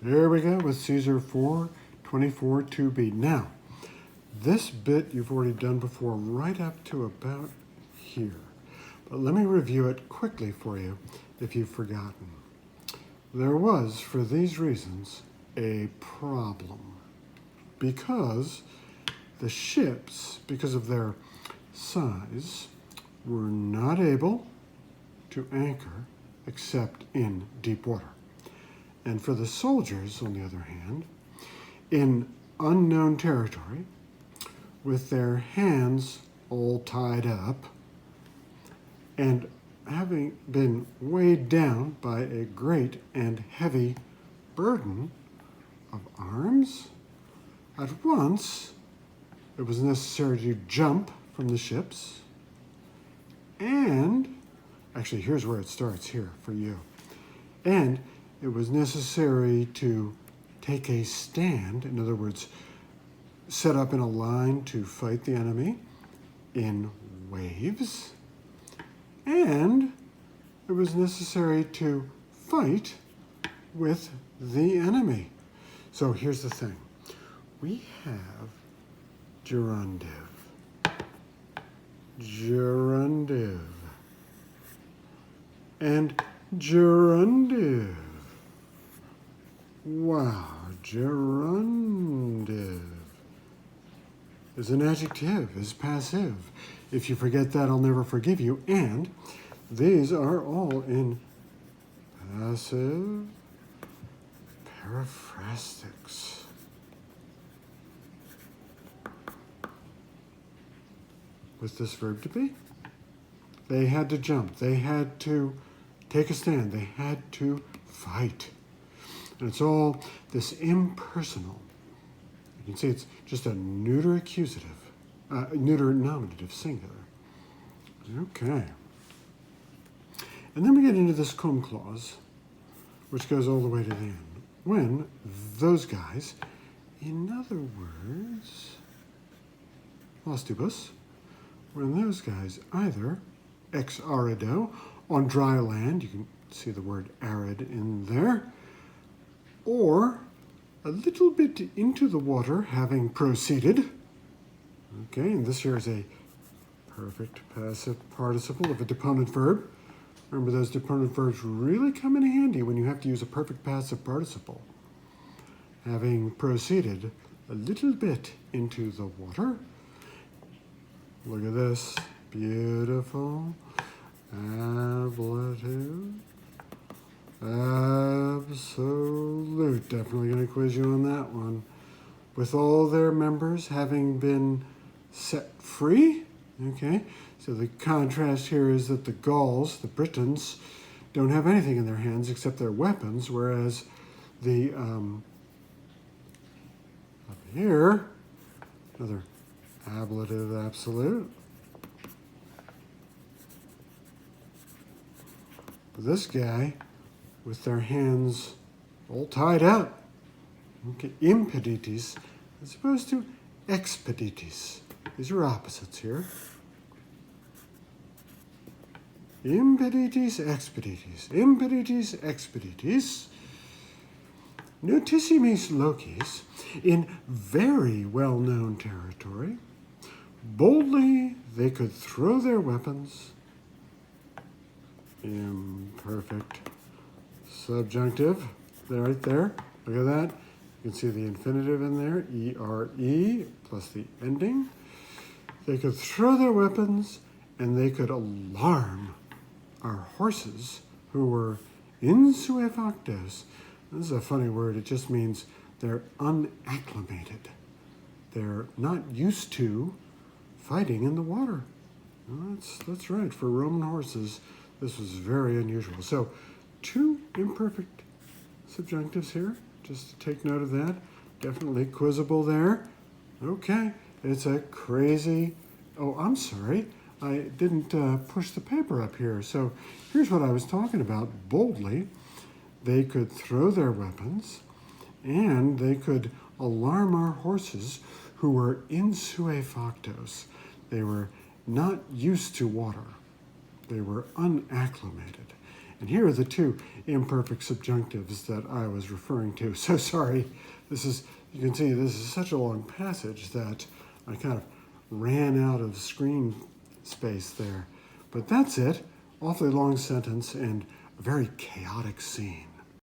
There we go with Caesar 4:24 2b. Now, this bit you've already done before right up to about here. But let me review it quickly for you if you've forgotten. There was, for these reasons, a problem. Because the ships, because of their size, were not able to anchor except in deep water. And for the soldiers, on the other hand, in unknown territory, with their hands all tied up, and having been weighed down by a great and heavy burden of arms, at once it was necessary to jump from the ships, and actually here's where it starts here for you, and it was necessary to take a stand, in other words, set up in a line to fight the enemy in waves, and it was necessary to fight with the enemy. So here's the thing. We have gerundive, and gerundive. Wow, gerundive is an adjective, is passive. If you forget that, I'll never forgive you. And these are all in passive periphrastics. With this verb to be. They had to jump. They had to take a stand. They had to fight. And it's all this impersonal. You can see it's just a neuter accusative, neuter nominative singular. Okay. And then we get into this cum clause, which goes all the way to the end. When those guys, in other words, ostibus, when those guys either ex arido, on dry land, you can see the word arid in there, or a little bit into the water, having proceeded. Okay, and this here is a perfect passive participle of a deponent verb. Remember, those deponent verbs really come in handy when you have to use a perfect passive participle. Having proceeded a little bit into the water. Look at this, beautiful ablative. Absolute. Definitely going to quiz you on that one. With all their members having been set free. Okay, so the contrast here is that the Gauls, the Britons, don't have anything in their hands except their weapons, whereas the up here, another ablative absolute. This guy, with their hands all tied up. Okay, impeditis as opposed to expeditis. These are opposites here. Impeditis, expeditis. Impeditis, expeditis. Notissimis locis, in very well-known territory, boldly they could throw their weapons. Imperfect subjunctive, right there. Look at that. You can see the infinitive in there, E-R-E, plus the ending. They could throw their weapons, and they could alarm our horses, who were insue factos. This is a funny word. It just means they're unacclimated. They're not used to fighting in the water. Well, that's right. For Roman horses, this was very unusual. So, two imperfect subjunctives here, just to take note of that. Definitely quizzible there. Okay, it's a crazy, oh, I'm sorry, I didn't push the paper up here. So here's what I was talking about. Boldly, they could throw their weapons, and they could alarm our horses, who were insue factos. They were not used to water. They were unacclimated. And here are the two imperfect subjunctives that I was referring to. So sorry, you can see this is such a long passage that I kind of ran out of screen space there. But that's it. Awfully long sentence and a very chaotic scene.